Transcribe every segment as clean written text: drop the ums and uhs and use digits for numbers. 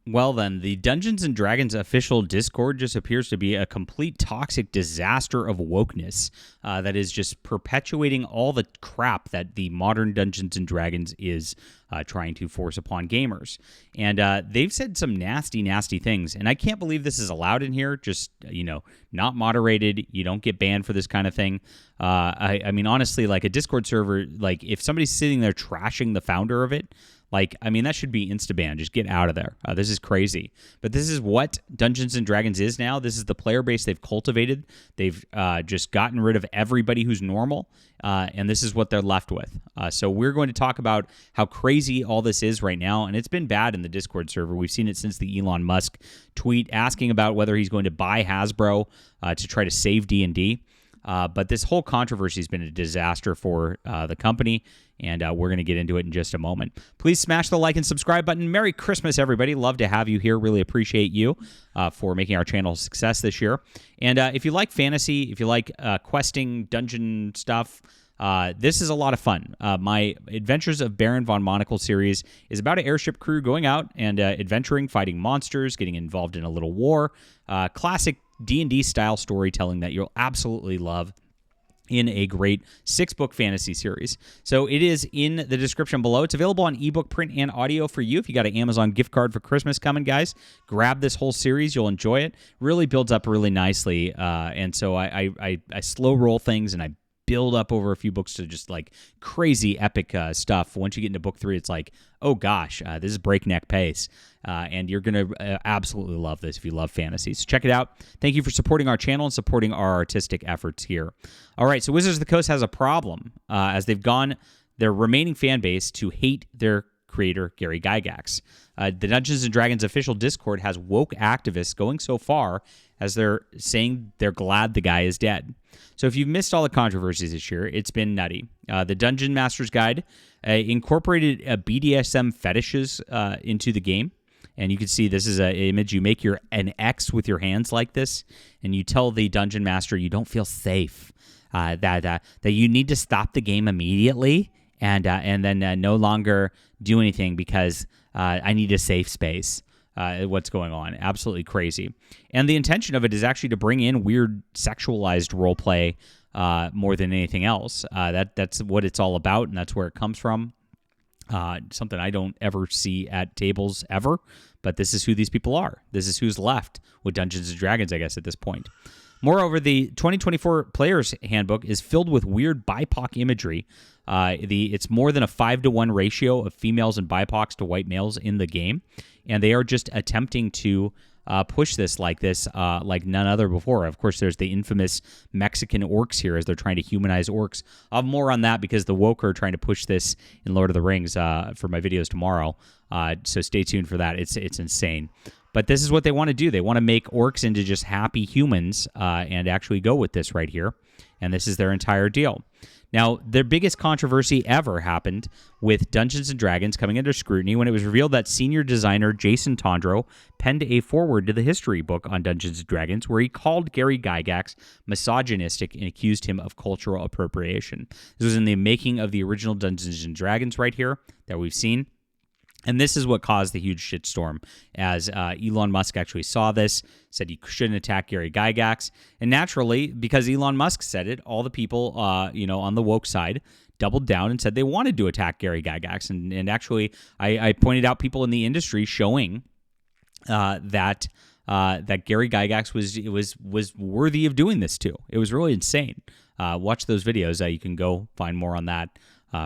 Well, then, the Dungeons and Dragons official Discord just appears to be a complete toxic disaster of wokeness that is just perpetuating all the crap that the modern Dungeons and Dragons is trying to force upon gamers. And they've said some nasty, nasty things. And I can't believe this is allowed in here. Just, not moderated. You don't get banned for this kind of thing. I mean, honestly, like a Discord server, like if somebody's sitting there trashing the founder of it, that should be insta-ban. Just get out of there. This is crazy. But this is what Dungeons & Dragons is now. This is the player base they've cultivated. They've just gotten rid of everybody who's normal, and this is what they're left with. So we're going to talk about how crazy all this is right now, and it's been bad in the Discord server. We've seen it since the Elon Musk tweet asking about whether he's going to buy Hasbro to try to save D&D. But this whole controversy has been a disaster for the company, and we're going to get into it in just a moment. Please smash the like and subscribe button. Merry Christmas, everybody. Love to have you here. Really appreciate you for making our channel a success this year. And if you like fantasy, if you like questing, dungeon stuff, this is a lot of fun. My Adventures of Baron von Monacle series is about an airship crew going out and adventuring, fighting monsters, getting involved in a little war. Classic D&D style storytelling that you'll absolutely love in a great 6-book fantasy series. So it is in the description below. It's available on ebook, print, and audio for you. If you got an Amazon gift card for Christmas coming, guys, grab this whole series. You'll enjoy it. Really builds up really nicely. And so I slow roll things, and I build up over a few books to just like crazy epic stuff. Once you get into book 3, it's like, oh gosh, this is breakneck pace. And you're going to absolutely love this if you love fantasy. So check it out. Thank you for supporting our channel and supporting our artistic efforts here. All right, so Wizards of the Coast has a problem as they've gone their remaining fan base to hate their creator, Gary Gygax. The Dungeons & Dragons official Discord has woke activists going so far as they're saying they're glad the guy is dead. So if you've missed all the controversies this year, it's been nutty. The Dungeon Master's Guide incorporated BDSM fetishes into the game. And you can see this is an image. You make an X with your hands like this, and you tell the Dungeon Master you don't feel safe, that you need to stop the game immediately and then no longer do anything because I need a safe space. What's going on. Absolutely crazy. And the intention of it is actually to bring in weird sexualized role play more than anything else. That's what it's all about, and that's where it comes from. Something I don't ever see at tables ever, but this is who these people are. This is who's left with Dungeons & Dragons, I guess, at this point. Moreover, the 2024 Player's Handbook is filled with weird BIPOC imagery. It's more than a 5-to-1 ratio of females and BIPOCs to white males in the game, and they are just attempting to push this like none other before. Of course, there's the infamous Mexican orcs here as they're trying to humanize orcs. I'll have more on that because the woke are trying to push this in Lord of the Rings for my videos tomorrow. So stay tuned for that. It's insane. But this is what they want to do. They want to make orcs into just happy humans and actually go with this right here. And this is their entire deal. Now, their biggest controversy ever happened with Dungeons & Dragons coming under scrutiny when it was revealed that senior designer Jason Tondro penned a foreword to the history book on Dungeons & Dragons where he called Gary Gygax misogynistic and accused him of cultural appropriation. This was in the making of the original Dungeons & Dragons right here that we've seen. And this is what caused the huge shitstorm as Elon Musk actually saw this, said he shouldn't attack Gary Gygax. And naturally, because Elon Musk said it, all the people on the woke side doubled down and said they wanted to attack Gary Gygax. And actually, I pointed out people in the industry showing that Gary Gygax was worthy of doing this too. It was really insane. Watch those videos. You can go find more on that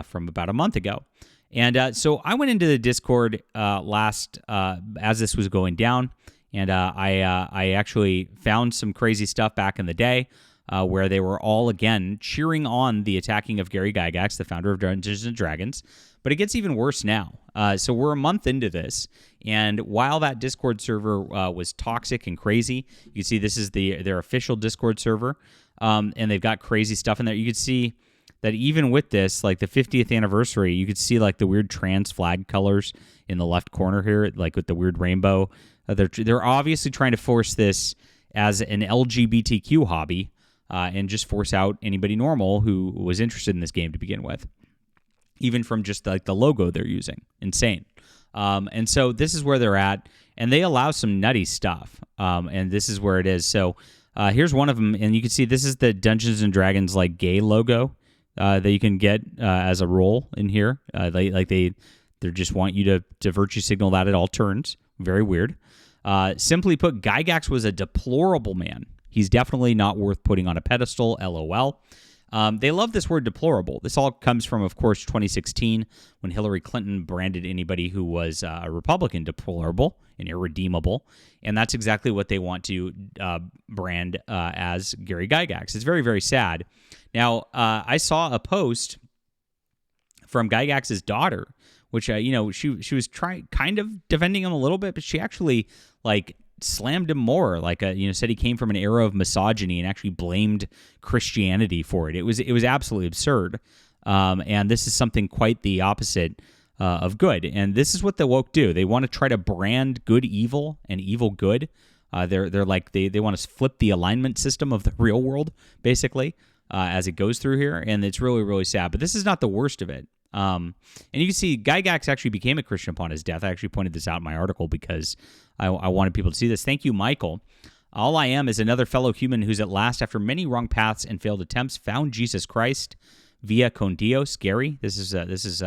from about a month ago. And so I went into the Discord as this was going down, and I actually found some crazy stuff back in the day where they were all, again, cheering on the attacking of Gary Gygax, the founder of Dungeons & Dragons. But it gets even worse now. So we're a month into this, and while that Discord server was toxic and crazy, you can see this is their official Discord server, and they've got crazy stuff in there. You can see that even with this, like the 50th anniversary, you could see like the weird trans flag colors in the left corner here, like with the weird rainbow. They're obviously trying to force this as an LGBTQ hobby and just force out anybody normal who was interested in this game to begin with, even from just like the logo they're using. Insane. And so this is where they're at. and they allow some nutty stuff. And this is where it is. So here's one of them, and you can see this is the Dungeons and Dragons like gay logo that you can get as a role in here. They just want you to virtue signal that at all turns. Very weird. Simply put, Gygax was a deplorable man. He's definitely not worth putting on a pedestal, LOL. They love this word deplorable. This all comes from, of course, 2016 when Hillary Clinton branded anybody who was a Republican deplorable and irredeemable. And that's exactly what they want to brand as Gary Gygax. It's very, very sad. Now, I saw a post from Gygax's daughter, which, she was kind of defending him a little bit, but she actually, slammed him more, said he came from an era of misogyny and actually blamed Christianity for it. It was absolutely absurd. And this is something quite the opposite of good. And this is what the woke do. They want to try to brand good evil and evil good. They want to flip the alignment system of the real world, basically, as it goes through here. And it's really, really sad. But this is not the worst of it. And you can see Gygax actually became a Christian upon his death. I actually pointed this out in my article because I wanted people to see this. Thank you, Michael. All I am is another fellow human who's at last, after many wrong paths and failed attempts, found Jesus Christ via con Dios. Gary, this is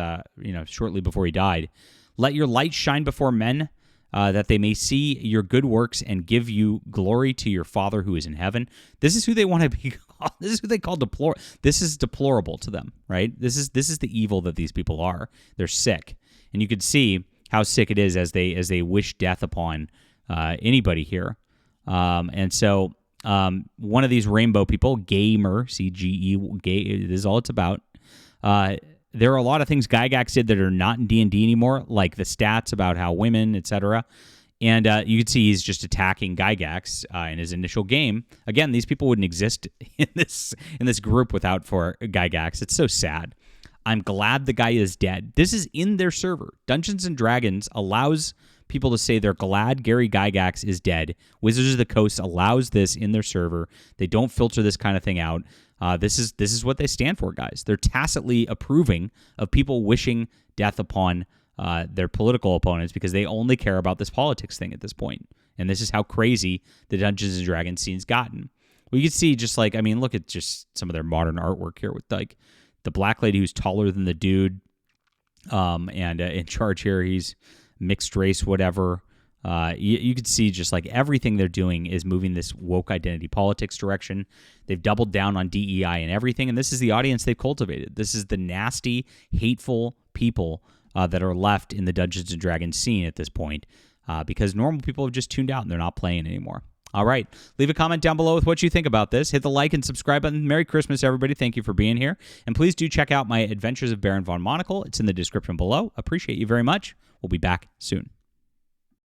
shortly before he died. Let your light shine before men, that they may see your good works and give you glory to your Father who is in heaven. This is who they want to be called. This is who they call deplorable. This is deplorable to them, right? This is the evil that these people are. They're sick, and you could see how sick it is as they wish death upon anybody here. And so one of these rainbow people, gamer, C-G-E, gay, this is all it's about. There are a lot of things Gygax did that are not in D&D anymore, like the stats about how women, etc. And you can see he's just attacking Gygax in his initial game. Again, these people wouldn't exist in this group without for Gygax. It's so sad. I'm glad the guy is dead. This is in their server. Dungeons & Dragons allows people to say they're glad Gary Gygax is dead. Wizards of the Coast allows this in their server. They don't filter this kind of thing out. This is what they stand for, guys. They're tacitly approving of people wishing death upon their political opponents because they only care about this politics thing at this point. And this is how crazy the Dungeons & Dragons scene's gotten. Well, you can see look at just some of their modern artwork here with the black lady who's taller than the dude, and in charge here, he's mixed race, whatever. You can see just everything they're doing is moving this woke identity politics direction. They've doubled down on DEI and everything, and this is the audience they've cultivated. This is the nasty, hateful people that are left in the Dungeons & Dragons scene at this point, because normal people have just tuned out and they're not playing anymore. All right. Leave a comment down below with what you think about this. Hit the like and subscribe button. Merry Christmas, everybody. Thank you for being here. And please do check out my Adventures of Baron von Monacle. It's in the description below. Appreciate you very much. We'll be back soon.